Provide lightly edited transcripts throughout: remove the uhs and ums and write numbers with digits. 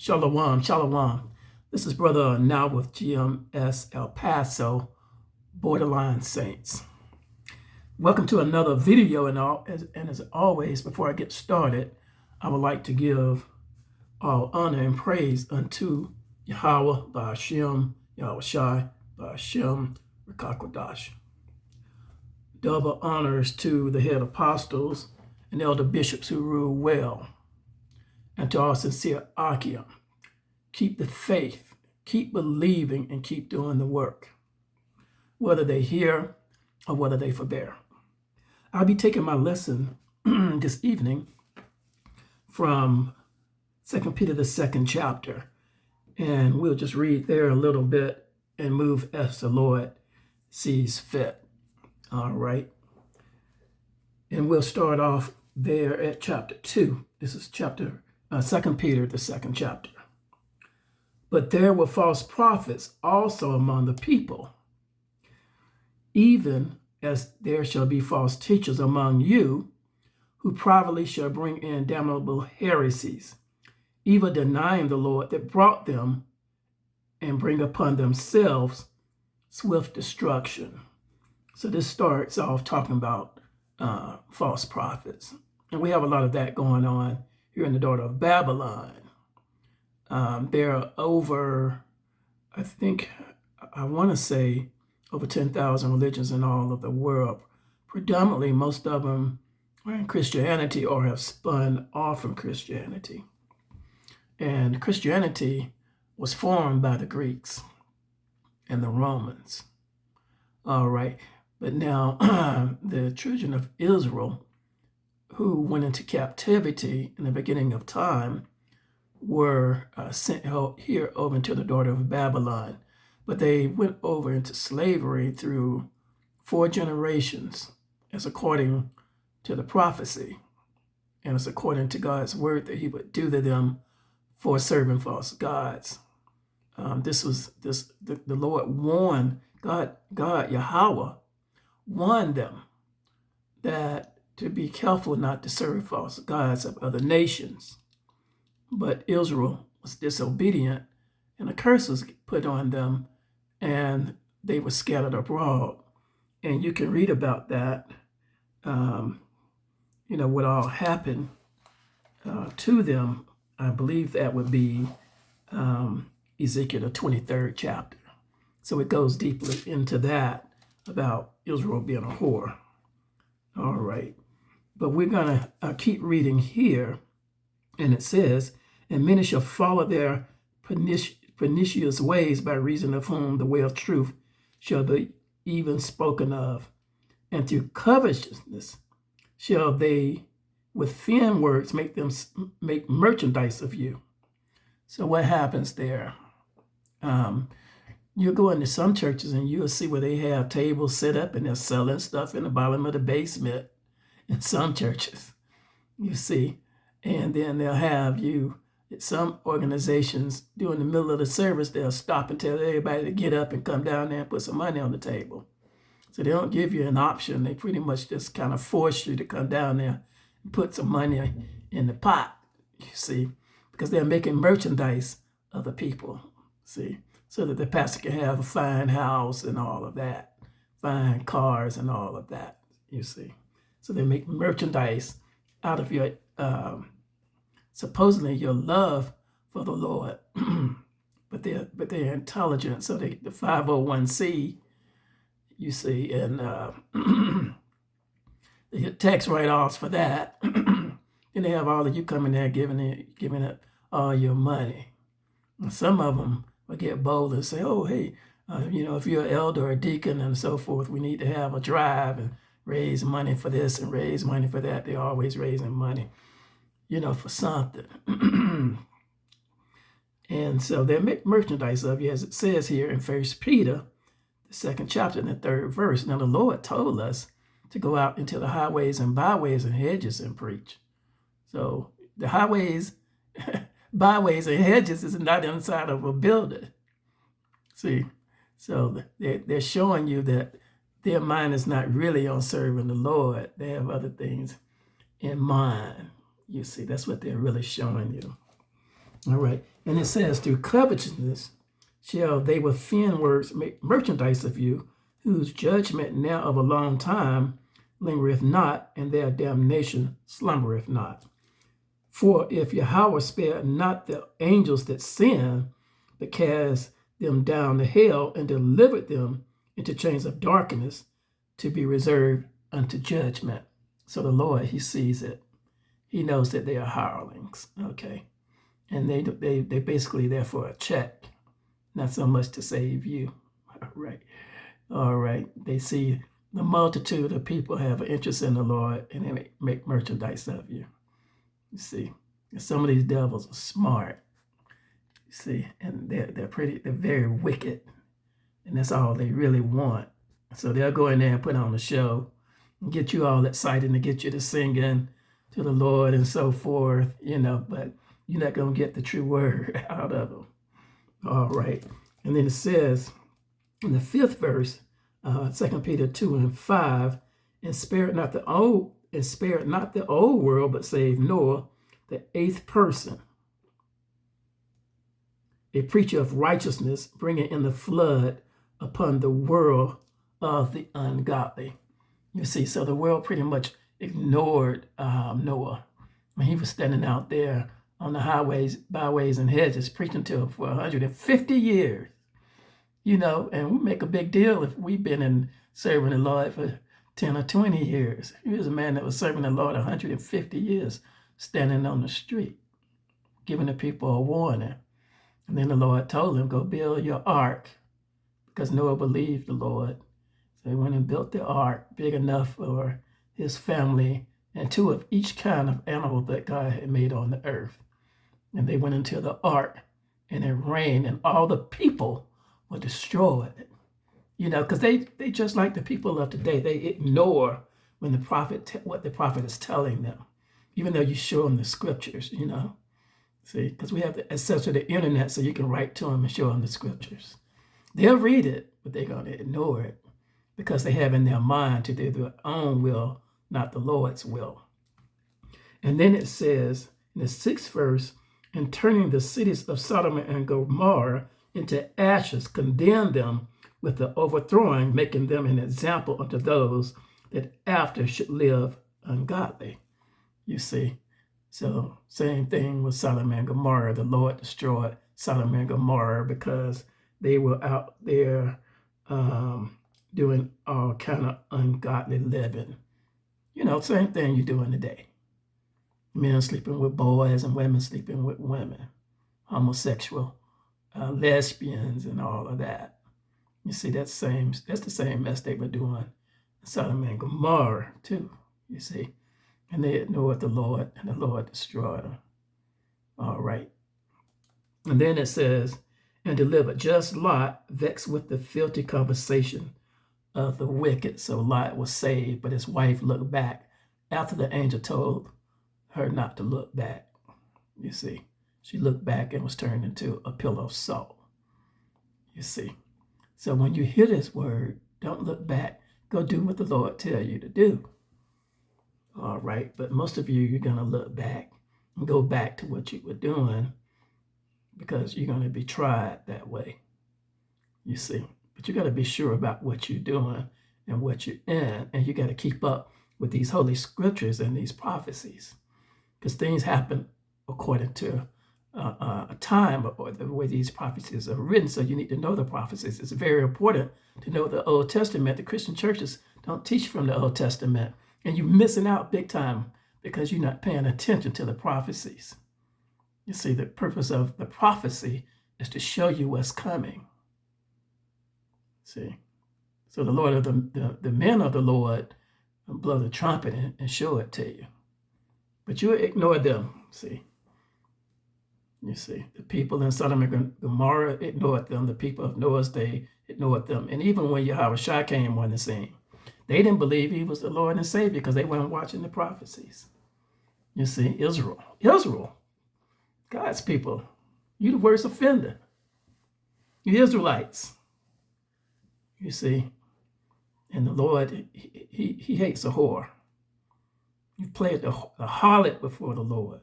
Shalom, shalom. This is Brother Now with GMS El Paso, Borderline Saints. Welcome to another video, and as always, before I get started, I would like to give all honor and praise unto Yahawah, Ba'ashem, Yahawahshi, Ba'ashem, Rakakwadash. Double honors to the head apostles and elder bishops who rule well, and to our sincere Akim. Keep the faith, keep believing, and keep doing the work, whether they hear or whether they forbear. I'll be taking my lesson this evening from 2 Peter, the 2nd chapter, and we'll just read there a little bit and move as the Lord sees fit. All right. And we'll start off there at chapter 2. This is 2 Peter, the 2nd chapter. But there were false prophets also among the people, even as there shall be false teachers among you, who privately shall bring in damnable heresies, even denying the Lord that brought them, and bring upon themselves swift destruction. So this starts off talking about false prophets. And we have a lot of that going on here in the daughter of Babylon. There are over, I want to say, over 10,000 religions in all of the world. Predominantly, most of them are in Christianity or have spun off from Christianity. And Christianity was formed by the Greeks and the Romans. All right. But now the children of Israel, who went into captivity in the beginning of time, were sent here over into the daughter of Babylon. But they went over into slavery through 4 generations, as according to the prophecy, and as according to God's word that he would do to them for serving false gods. The Lord warned, God Yahawah warned them that to be careful not to serve false gods of other nations. But Israel was disobedient, and a curse was put on them, and they were scattered abroad. And you can read about that, what all happened to them. I believe that would be Ezekiel, the 23rd chapter. So it goes deeply into that about Israel being a whore. All right. But we're going to keep reading here, and it says, and many shall follow their pernicious ways, by reason of whom the way of truth shall be even spoken of. And through covetousness shall they with thin words make merchandise of you. So what happens there? You'll go into some churches and you'll see where they have tables set up and they're selling stuff in the bottom of the basement in some churches, you see. And then they'll have you, some organizations, during the middle of the service, they'll stop and tell everybody to get up and come down there and put some money on the table. So they don't give you an option. They pretty much just kind of force you to come down there and put some money in the pot, you see, because they're making merchandise of the people, see, so that the pastor can have a fine house and all of that, fine cars and all of that, you see. So they make merchandise out of your supposedly your love for the Lord, but they're intelligent. So the 501c, you see, and they get tax write-offs for that. And they have all of you coming there giving up all your money. And some of them will get bold and say, oh, hey, if you're an elder or a deacon and so forth, we need to have a drive and raise money for this and raise money for that. They're always raising money, for something. And so they make merchandise of you, as it says here in 1 Peter, the 2nd chapter, and the 3rd verse. Now the Lord told us to go out into the highways and byways and hedges and preach. So the highways, byways, and hedges is not inside of a building. See, so they're showing you that their mind is not really on serving the Lord. They have other things in mind. You see, that's what they're really showing you. All right. And it says, through covetousness shall they with thin words make merchandise of you, whose judgment now of a long time lingereth not, and their damnation slumbereth not. For if Yahawah spared not the angels that sinned, but cast them down to hell and delivered them into chains of darkness to be reserved unto judgment. So the Lord, he sees it. He knows that they are hirelings, okay? And they basically there for a check, not so much to save you. All right. They see the multitude of people have an interest in the Lord, and they make merchandise of you. You see, and some of these devils are smart. You see, and they're very wicked, and that's all they really want. So they'll go in there and put on a show and get you all excited and get you to singing to the Lord and so forth, but you're not going to get the true word out of them. All right. And then it says in the 5th verse, 2 Peter 2:5, and spared not the old world, but saved Noah, the 8th person, a preacher of righteousness, bringing in the flood upon the world of the ungodly. You see, so the world pretty much ignored Noah when he was standing out there on the highways, byways, and hedges, preaching to them for 150 years. And we make a big deal if we've been in serving the Lord for 10 or 20 years. He was a man that was serving the Lord 150 years, standing on the street, giving the people a warning. And then the Lord told him, go build your ark, because Noah believed the Lord. So he went and built the ark big enough for his family and 2 of each kind of animal that God had made on the earth. And they went into the ark, and it rained, and all the people were destroyed. Because they just like the people of today. They ignore when what the prophet is telling them, even though you show them the scriptures, See, because we have access to the internet, so you can write to them and show them the scriptures. They'll read it, but they're going to ignore it because they have in their mind to do their own will, not the Lord's will. And then it says in the 6th verse, and turning the cities of Sodom and Gomorrah into ashes, condemn them with the overthrowing, making them an example unto those that after should live ungodly. You see, so same thing with Sodom and Gomorrah. The Lord destroyed Sodom and Gomorrah because they were out there doing all kind of ungodly living. Same thing you're doing today. Men sleeping with boys and women sleeping with women, homosexual, lesbians, and all of that. You see, that's the same mess they were doing in Sodom and Gomorrah too, you see. And they ignored the Lord, and the Lord destroyed them. All right. And then it says, and delivered just Lot, vexed with the filthy conversation of the wicked. So Lot was saved, but his wife looked back after the angel told her not to look back. You see, she looked back and was turned into a pillar of salt. You see, so when you hear this word, don't look back. Go do what the Lord tells you to do. All right, but most of you're going to look back and go back to what you were doing because you're going to be tried that way. You see, but you got to be sure about what you're doing and what you're in, and you got to keep up with these holy scriptures and these prophecies. Because things happen according to a time or the way these prophecies are written. So you need to know the prophecies. It's very important to know the Old Testament. The Christian churches don't teach from the Old Testament. And you're missing out big time because you're not paying attention to the prophecies. You see, the purpose of the prophecy is to show you what's coming. See? So the Lord of the men of the Lord blow the trumpet and show it to you. But you ignore them, see. You see, the people in Sodom and Gomorrah ignored them. The people of Noah's day ignored them. And even when Yahawahshi came on the scene, they didn't believe he was the Lord and Savior because they weren't watching the prophecies. You see, Israel, God's people, you the worst offender. You Israelites, you see. And the Lord, he hates a whore. You played the harlot before the Lord.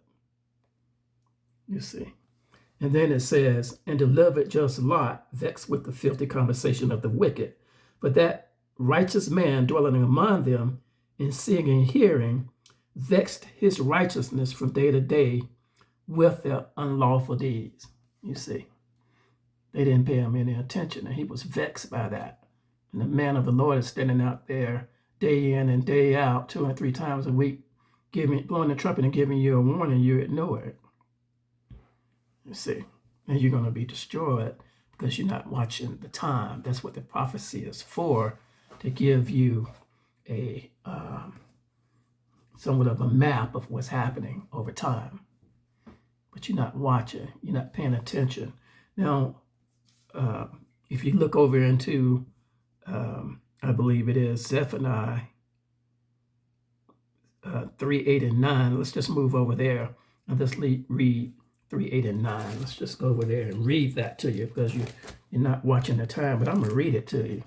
You see. And then it says, and delivered just Lot, vexed with the filthy conversation of the wicked. For that righteous man dwelling among them, in seeing and hearing, vexed his righteousness from day to day with their unlawful deeds. You see, they didn't pay him any attention, and he was vexed by that. And the man of the Lord is standing out there day in and day out, 2 and 3 times a week, blowing the trumpet and giving you a warning. You ignore it. You see, and you're going to be destroyed because you're not watching the time. That's what the prophecy is for, to give you a somewhat of a map of what's happening over time. But you're not watching. You're not paying attention. Now, if you look over into, I believe it is Zephaniah 3, 8, and 9. Let's just move over there and let's read 3, 8, and 9. Let's just go over there and read that to you, because you're not watching the time, but I'm going to read it to you.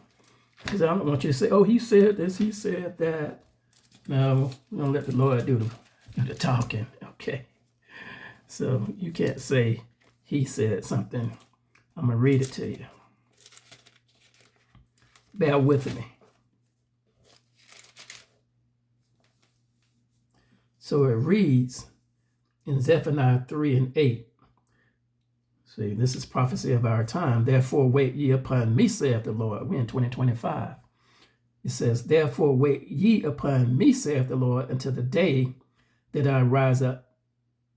Because I don't want you to say, oh, he said this, he said that. No, we're going to let the Lord do the talking, okay? So you can't say he said something. I'm going to read it to you. Bear with me. So it reads in Zephaniah 3 and 8. See, this is prophecy of our time. Therefore, wait ye upon me, saith the Lord. We're in 2025. It says, therefore, wait ye upon me, saith the Lord, until the day that I rise up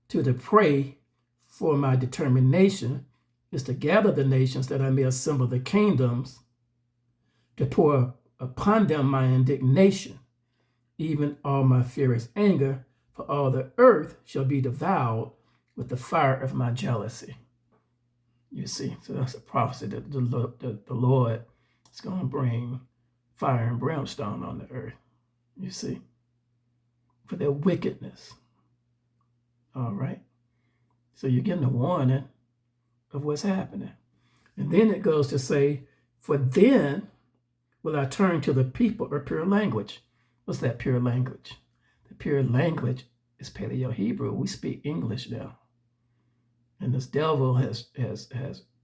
to the prey, for my determination is to gather the nations, that I may assemble the kingdoms, to pour upon them my indignation, even all my furious anger, for all the earth shall be devoured with the fire of my jealousy. You see, so that's a prophecy that the Lord is going to bring fire and brimstone on the earth, you see, for their wickedness. All right. So you're getting a warning of what's happening. And then it goes to say, for then will I turn to the people of pure language. What's that pure language? The pure language is Paleo-Hebrew. We speak English now. And this devil has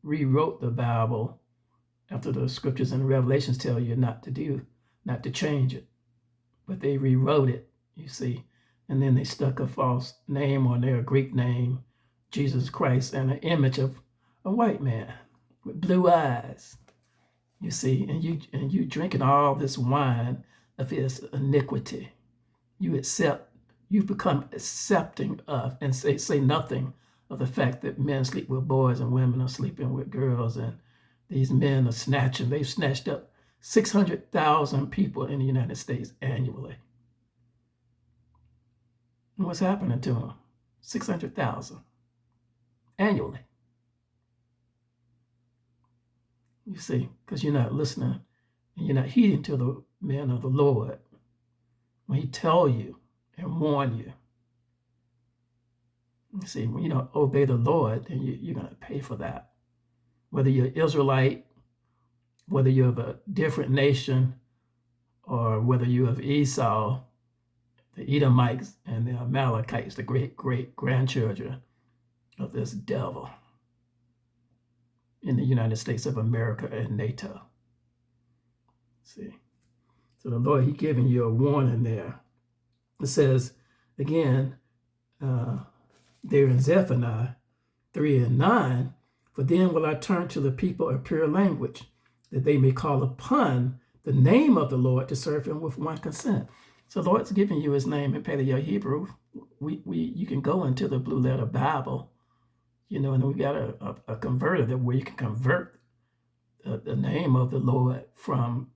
rewrote the Bible after the scriptures and Revelations tell you not to change it. But they rewrote it, you see. And then they stuck a false name on their Greek name, Jesus Christ, and an image of a white man with blue eyes, you see. And you drinking all this wine of his iniquity. You become accepting of, and say nothing of the fact that men sleep with boys and women are sleeping with girls, and these men are snatching. They've snatched up 600,000 people in the United States annually. And what's happening to them? 600,000 annually. You see, because you're not listening and you're not heeding to the man of the Lord when he tell you and warn you. You see, when you don't obey the Lord, then you're going to pay for that. Whether you're Israelite, whether you're of a different nation, or whether you're of Esau, the Edomites and the Amalekites, the great-great-grandchildren of this devil in the United States of America and NATO. See? So the Lord, he giving you a warning there. It says, again, there in Zephaniah 3 and 9, for then will I turn to the people of pure language, that they may call upon the name of the Lord to serve him with one consent. So the Lord's giving you his name in Paleo-Hebrew. You can go into the Blue Letter Bible, and we got a converter that where you can convert the name of the Lord from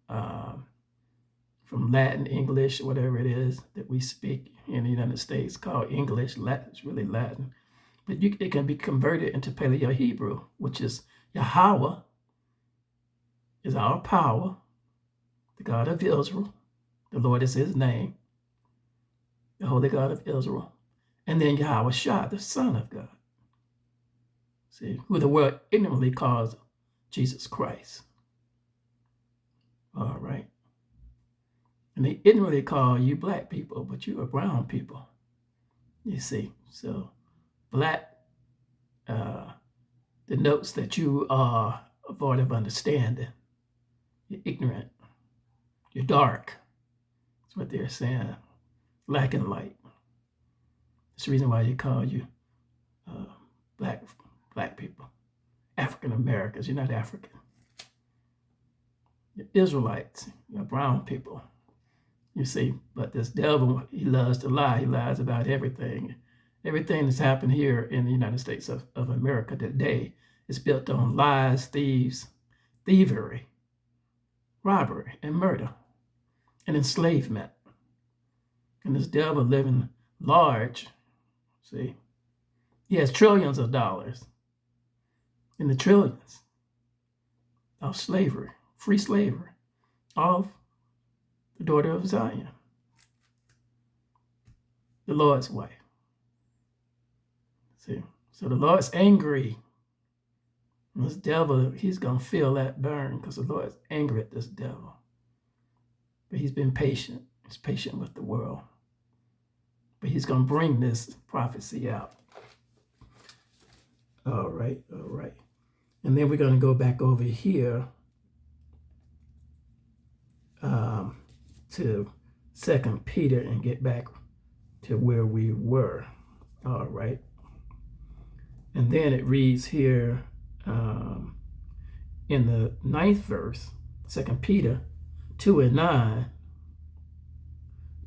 Latin, English, whatever it is that we speak in the United States, called English. Latin, it's really Latin. But it can be converted into Paleo-Hebrew, which is Yahawah is our power, the God of Israel. The Lord is his name, the Holy God of Israel. And then Yahawahshi, the Son of God. See, who the world ignorantly calls Jesus Christ. All right. And they ignorantly call you black people, but you are brown people. You see, so black denotes that you are void of understanding. You're ignorant. You're dark. That's what they're saying. Lacking light. That's the reason why they call you black people. African Americans. You're not African. You're Israelites. You're brown people. You see, but this devil, he loves to lie. He lies about everything. Everything that's happened here in the United States of America today is built on lies, thievery, robbery, and murder, and enslavement. And this devil living large, see, he has trillions of dollars in the trillions of slavery, free slavery, of the daughter of Zion, the Lord's wife. See, so the Lord's angry. And this devil, he's going to feel that burn because the Lord's angry at this devil. But he's been patient. He's patient with the world. But he's going to bring this prophecy out. All right. And then we're going to go back over here to 2 Peter and get back to where we were. All right. And then it reads here in the 9th verse, 2 Peter 2:9,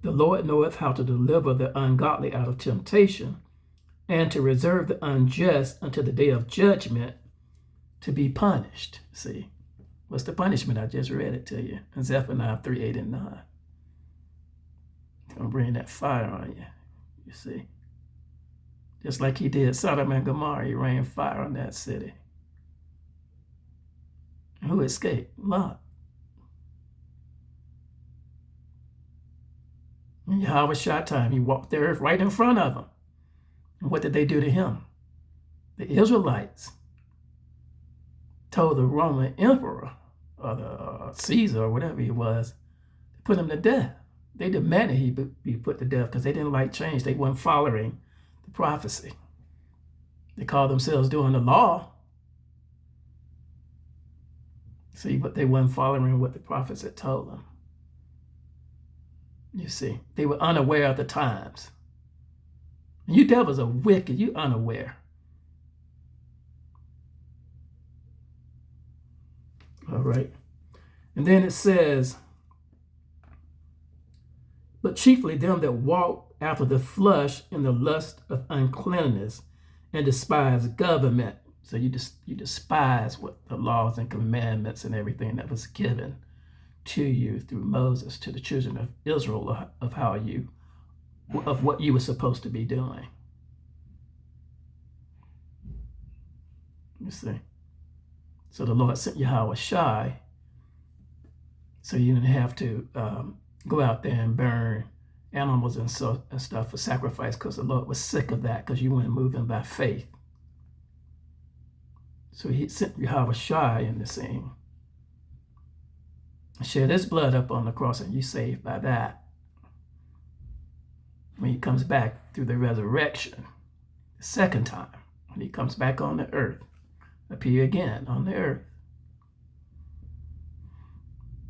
the Lord knoweth how to deliver the ungodly out of temptation, and to reserve the unjust until the day of judgment to be punished. See, what's the punishment? I just read it to you in Zephaniah 3:8 and 9. It's going to bring that fire on you, you see. Just like he did Sodom and Gomorrah, he rained fire on that city. And who escaped? Lot. In Yahawahshi time, he walked the earth right in front of them. And what did they do to him? The Israelites told the Roman emperor, or the Caesar, or whatever he was, to put him to death. They demanded he be put to death because they didn't like change. They weren't following the prophecy. They called themselves doing the law. See, but they weren't following what the prophets had told them. You see, they were unaware of the times. You devils are wicked. You unaware. All right. And then it says, but chiefly them that walk after the flesh in the lust of uncleanness and despise government. So you despise what the laws and commandments and everything that was given to you through Moses to the children of Israel of what you were supposed to be doing. You see. So the Lord sent Yahawahshi so you didn't have to go out there and burn animals and stuff for sacrifice, because the Lord was sick of that because you weren't moving by faith. So he sent Yahawahshi in the scene. Shed his blood up on the cross and you saved by that. When he comes back through the resurrection, the second time, when he comes back on the earth, appear again on the earth.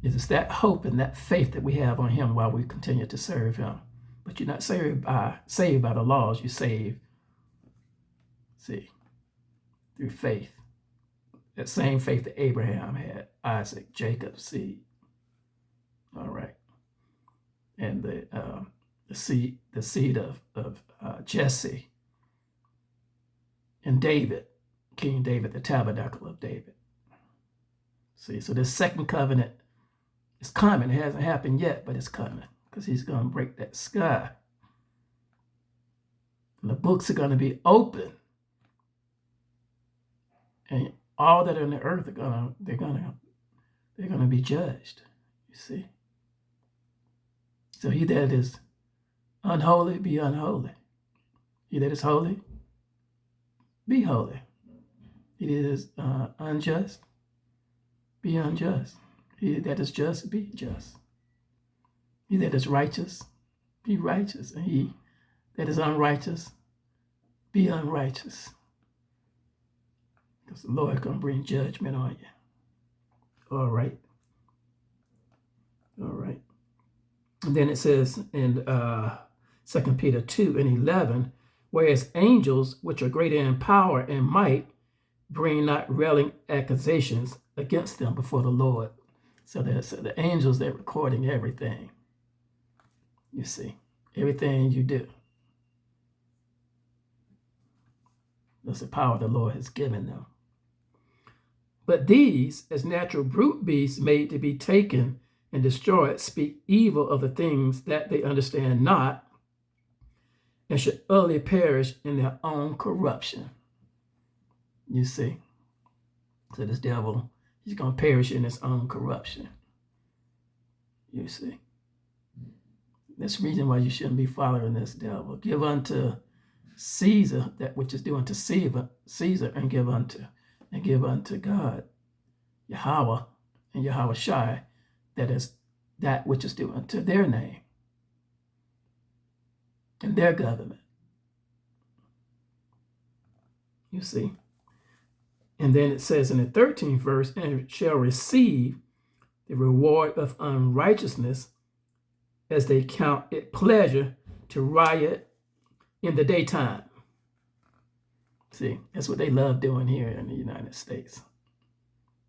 It is that hope and that faith that we have on him while we continue to serve him. But you're not saved by the laws. You're saved, see, through faith. That same faith that Abraham had, Isaac, Jacob's seed. All right. And the seed of Jesse and David, King David, the tabernacle of David. See, so this second covenant is coming. It hasn't happened yet, but it's coming because he's going to break that sky. And the books are going to be open. And all that are on the earth are they're going to be judged. You see. So he that is unholy, be unholy. He that is holy, be holy. He that is unjust, be unjust. He that is just, be just. He that is righteous, be righteous. And he that is unrighteous, be unrighteous. because the Lord is going to bring judgment on you. All right. All right. And then it says in 2 Peter 2:11, whereas angels, which are greater in power and might, bring not railing accusations against them before the Lord. So the angels, they're recording everything. You see, everything you do. That's the power the Lord has given them. But these, as natural brute beasts made to be taken and destroyed, speak evil of the things that they understand not, and should utterly perish in their own corruption. You see? So this devil, he's going to perish in his own corruption. You see? That's the reason why you shouldn't be following this devil. Give unto Caesar that which is due unto Caesar, and give unto God, Yahawah and Yahawahshi, that is that which is due unto their name and their government. You see? And then it says in the 13th verse, and shall receive the reward of unrighteousness, as they count it pleasure to riot in the daytime. See, that's what they love doing here in the United States.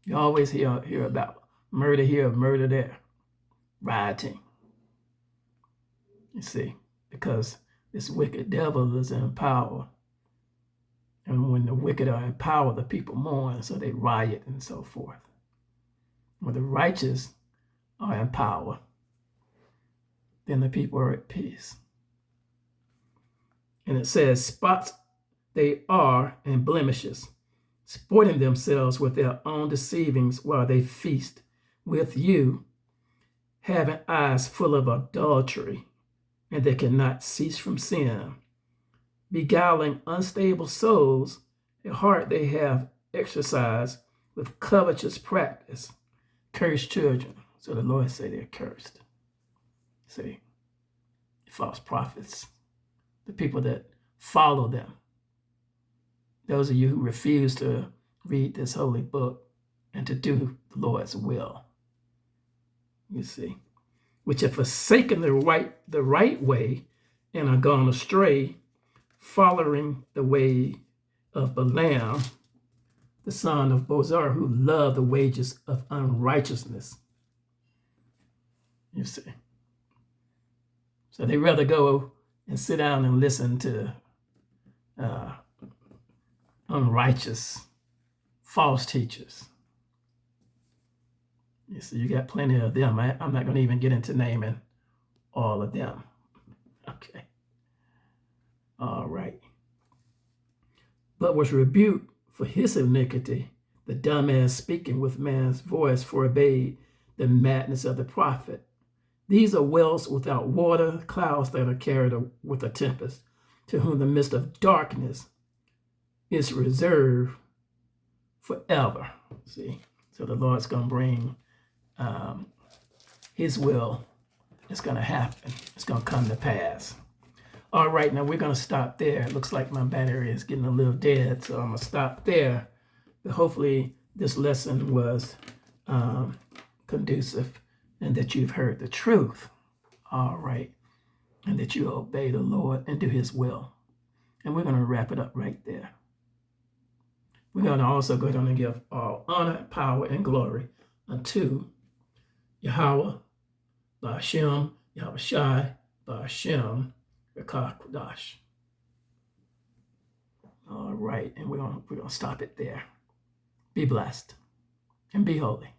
You always hear about murder here, murder there, rioting. You see, because this wicked devil is in power. And when the wicked are in power, the people mourn, so they riot and so forth. When the righteous are in power, then the people are at peace. And it says, spots they are and blemishes, sporting themselves with their own deceivings while they feast with you, having eyes full of adultery, and they cannot cease from sin, beguiling unstable souls, a heart they have exercised with covetous practice, cursed children. So the Lord say they're cursed. See, false prophets, the people that follow them, those of you who refuse to read this holy book and to do the Lord's will, you see, which have forsaken the right way and are gone astray, following the way of Balaam, the son of Bozar, who loved the wages of unrighteousness. You see. So they rather go and sit down and listen to unrighteous, false teachers. You see, you got plenty of them. I'm not going to even get into naming all of them. Okay. All right. But was rebuked for his iniquity. The dumb man speaking with man's voice forbade the madness of the prophet. These are wells without water, clouds that are carried with a tempest, to whom the midst of darkness is reserved forever. See, so the Lord's going to bring his will. It's going to happen. It's going to come to pass. All right, now we're going to stop there. It looks like my battery is getting a little dead, so I'm going to stop there. But hopefully this lesson was conducive and that you've heard the truth. All right, and that you obey the Lord and do his will. And we're going to wrap it up right there. We're going to also go down and give all honor, power, and glory unto Yahawah, Ba'ashem, Yahawahshi, Ba'ashem, Rekah. All right, and we're gonna stop it there. Be blessed and be holy.